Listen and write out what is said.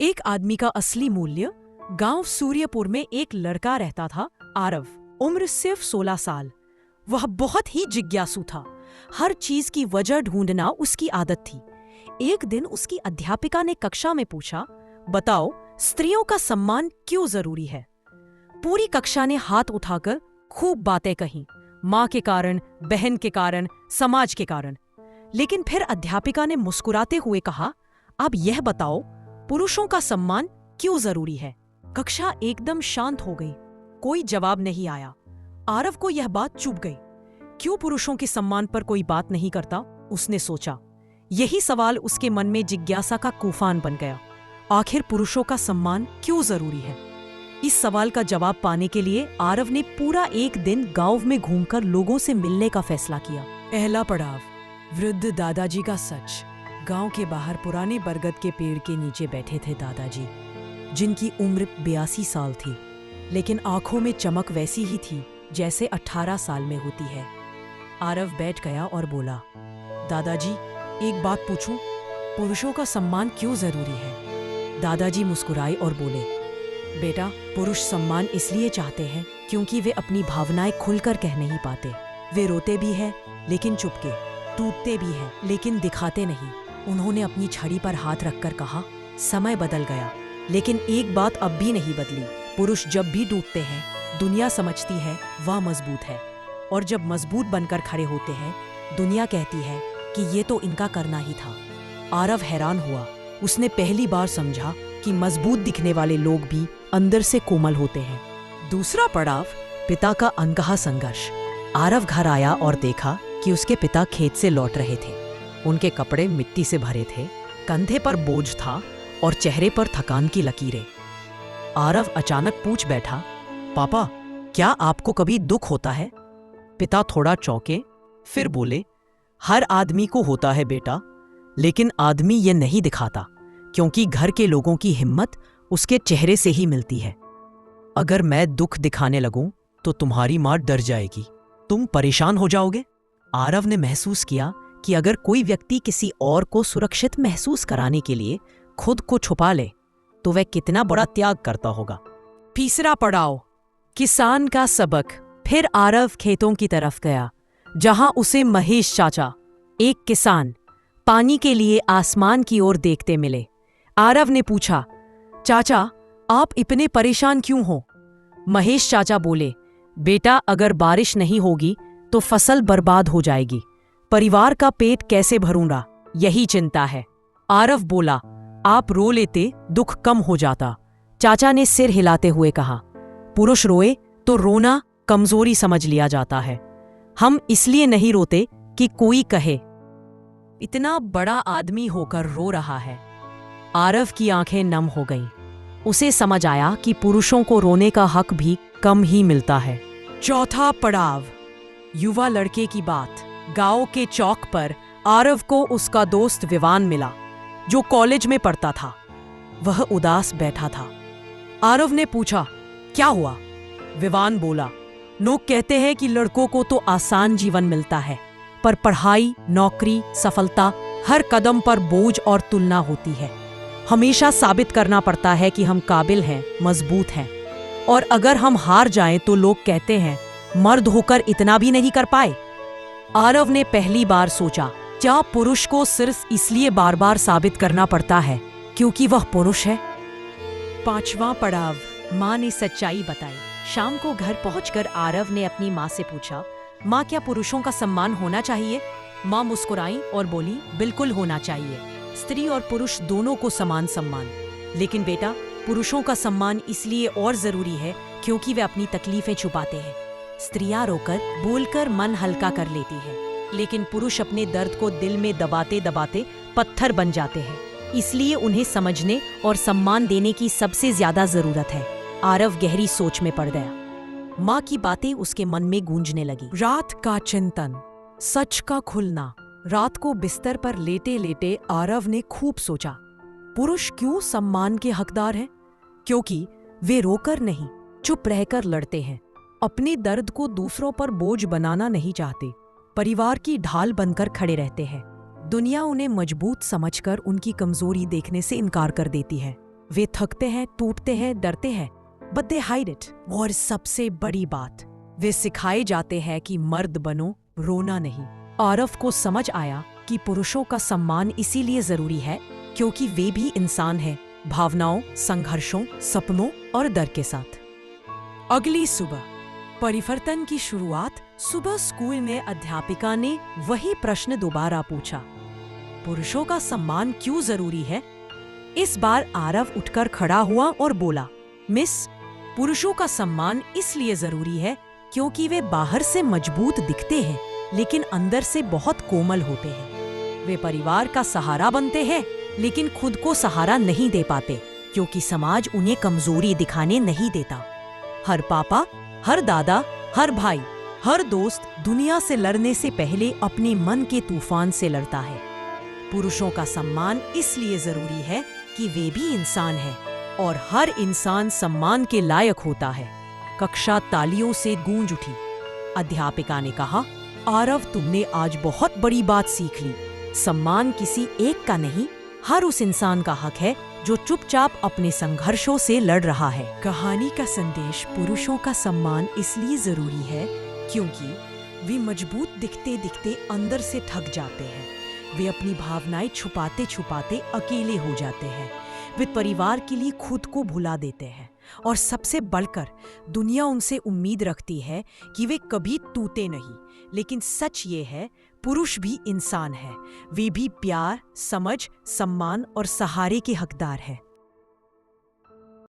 एक आदमी का असली मूल्य। गांव सूर्यपुर में एक लड़का रहता था, आरव। उम्र सिर्फ 16 साल। वह बहुत ही जिज्ञासु था। हर चीज की वजह ढूंढना उसकी आदत थी। एक दिन उसकी अध्यापिका ने कक्षा में पूछा, बताओ स्त्रियों का सम्मान क्यों जरूरी है। पूरी कक्षा ने हाथ उठाकर खूब बातें कहीं, माँ के कारण, बहन के कारण, समाज के कारण। लेकिन फिर अध्यापिका ने मुस्कुराते हुए कहा, अब यह बताओ पुरुषों का सम्मान क्यों जरूरी है। कक्षा एकदम शांत हो गई। कोई जवाब नहीं आया। आरव को यह बात चुभ गई। क्यों पुरुषों के सम्मान पर कोई बात नहीं करता, उसने सोचा। यही सवाल उसके मन में जिज्ञासा का तूफान बन गया। आखिर पुरुषों का सम्मान क्यों जरूरी है। इस सवाल का जवाब पाने के लिए आरव ने पूरा एक दिन गांव में घूमकर लोगों से मिलने का फैसला किया। पहला पड़ाव, वृद्ध दादाजी का सच। गांव के बाहर पुराने बरगद के पेड़ के नीचे बैठे थे दादाजी, जिनकी उम्र 82 साल थी, लेकिन आंखों में चमक वैसी ही थी जैसे 18 साल में होती है। आरव बैठ गया और बोला, दादाजी एक बात पूछूं, पुरुषों का सम्मान क्यों जरूरी है। दादाजी मुस्कुराए और बोले, बेटा पुरुष सम्मान इसलिए चाहते हैं क्योंकि वे अपनी भावनाएं खुलकर कह नहीं पाते। वे रोते भी हैं लेकिन चुपके, टूटते भी हैं लेकिन दिखाते नहीं। उन्होंने अपनी छड़ी पर हाथ रखकर कहा, समय बदल गया लेकिन एक बात अब भी नहीं बदली। पुरुष जब भी टूटते हैं दुनिया समझती है वह मजबूत है, और जब मजबूत बनकर खड़े होते हैं दुनिया कहती है कि ये तो इनका करना ही था। आरव हैरान हुआ। उसने पहली बार समझा कि मजबूत दिखने वाले लोग भी अंदर से कोमल होते हैं। दूसरा पड़ाव, पिता का अनकहा संघर्ष। आरव घर आया और देखा कि उसके पिता खेत से लौट रहे थे। उनके कपड़े मिट्टी से भरे थे, कंधे पर बोझ था और चेहरे पर थकान की लकीरें। आरव अचानक पूछ बैठा, पापा क्या आपको कभी दुख होता है। पिता थोड़ा चौंके, फिर बोले, हर आदमी को होता है बेटा, लेकिन आदमी ये नहीं दिखाता क्योंकि घर के लोगों की हिम्मत उसके चेहरे से ही मिलती है। अगर मैं दुख दिखाने लगूं तो तुम्हारी मां डर जाएगी, तुम परेशान हो जाओगे। आरव ने महसूस किया कि अगर कोई व्यक्ति किसी और को सुरक्षित महसूस कराने के लिए खुद को छुपा ले तो वह कितना बड़ा त्याग करता होगा। तीसरा पड़ाव, किसान का सबक। फिर आरव खेतों की तरफ गया जहां उसे महेश चाचा, एक किसान, पानी के लिए आसमान की ओर देखते मिले। आरव ने पूछा, चाचा आप इतने परेशान क्यों हो। महेश चाचा बोले, बेटा अगर बारिश नहीं होगी तो फसल बर्बाद हो जाएगी, परिवार का पेट कैसे भरूंगा, यही चिंता है। आरव बोला, आप रो लेते दुख कम हो जाता। चाचा ने सिर हिलाते हुए कहा, पुरुष रोए तो रोना कमजोरी समझ लिया जाता है। हम इसलिए नहीं रोते कि कोई कहे इतना बड़ा आदमी होकर रो रहा है। आरव की आंखें नम हो गईं। उसे समझ आया कि पुरुषों को रोने का हक भी कम ही मिलता है। चौथा पड़ाव, युवा लड़के की बात। गांव के चौक पर आरव को उसका दोस्त विवान मिला जो कॉलेज में पढ़ता था। वह उदास बैठा था। आरव ने पूछा, क्या हुआ। विवान बोला, लोग कहते हैं कि लड़कों को तो आसान जीवन मिलता है, पर पढ़ाई, नौकरी, सफलता हर कदम पर बोझ और तुलना होती है। हमेशा साबित करना पड़ता है कि हम काबिल हैं, मजबूत हैं, और अगर हम हार जाएं तो लोग कहते हैं मर्द होकर इतना भी नहीं कर पाए। आरव ने पहली बार सोचा, क्या पुरुष को सिर्फ इसलिए बार बार साबित करना पड़ता है क्योंकि वह पुरुष है। पांचवा पड़ाव, माँ ने सच्चाई बताई। शाम को घर पहुंचकर आरव ने अपनी माँ से पूछा, माँ क्या पुरुषों का सम्मान होना चाहिए। माँ मुस्कुराई और बोली, बिल्कुल होना चाहिए, स्त्री और पुरुष दोनों को समान सम्मान। लेकिन बेटा पुरुषों का सम्मान इसलिए और जरूरी है क्योंकि वे अपनी तकलीफें छुपाते हैं। स्त्रियां रोकर बोलकर मन हल्का कर लेती हैं, लेकिन पुरुष अपने दर्द को दिल में दबाते दबाते पत्थर बन जाते हैं। इसलिए उन्हें समझने और सम्मान देने की सबसे ज्यादा जरूरत है। आरव गहरी सोच में पड़ गया। माँ की बातें उसके मन में गूंजने लगी। रात का चिंतन, सच का खुलना। रात को बिस्तर पर लेटे लेटे आरव ने खूब सोचा, पुरुष क्यों सम्मान के हकदार हैं? क्योंकि वे रोकर नहीं, चुप रहकर लड़ते हैं। अपने दर्द को दूसरों पर बोझ बनाना नहीं चाहते, परिवार की ढाल बनकर खड़े रहते हैं। दुनिया उन्हें मजबूत समझकर उनकी कमजोरी देखने से इनकार कर देती है। वे थकते हैं, टूटते हैं, डरते हैं, बट दे हाइड इट। और सबसे बड़ी बात, वे सिखाए जाते हैं कि मर्द बनो, रोना नहीं। आरव को समझ आया कि पुरुषों का सम्मान इसीलिए जरूरी है क्योंकि वे भी इंसान हैं, भावनाओं, संघर्षों, सपनों और डर के साथ। अगली सुबह परिवर्तन की शुरुआत। सुबह स्कूल में अध्यापिका ने वही प्रश्न दोबारा पूछा, पुरुषों का सम्मान क्यों जरूरी है? इस बार आरव उठकर खड़ा हुआ और बोला, मिस, पुरुषों का सम्मान इसलिए जरूरी है क्योंकि वे बाहर से मजबूत दिखते हैं लेकिन अंदर से बहुत कोमल होते हैं। वे परिवार का सहारा बनते हैं लेकिन खुद को सहारा नहीं दे पाते क्योंकि समाज उन्हें कमजोरी दिखाने नहीं देता। हर पापा, हर दादा, हर भाई, हर दोस्त दुनिया से लड़ने से पहले अपने मन के तूफान से लड़ता है। पुरुषों का सम्मान इसलिए जरूरी है कि वे भी इंसान हैं और हर इंसान सम्मान के लायक होता है। कक्षा तालियों से गूंज उठी। अध्यापिका ने कहा, आरव, तुमने आज बहुत बड़ी बात सीख ली। सम्मान किसी एक का नहीं, हर उस इंसान का हक है जो चुपचाप अपने संघर्षों से लड़ रहा है। कहानी का संदेश, पुरुषों का सम्मान इसलिए जरूरी है क्योंकि वे मजबूत दिखते दिखते अंदर से थक जाते हैं। वे अपनी भावनाएं छुपाते छुपाते अकेले हो जाते हैं। वे परिवार के लिए खुद को भुला देते हैं और सबसे बढ़कर दुनिया उनसे उम्मीद रखती है कि वे कभी टूटे नहीं। लेकिन सच ये है, पुरुष भी इंसान है। वे भी प्यार, समझ, सम्मान और सहारे के हकदार हैं।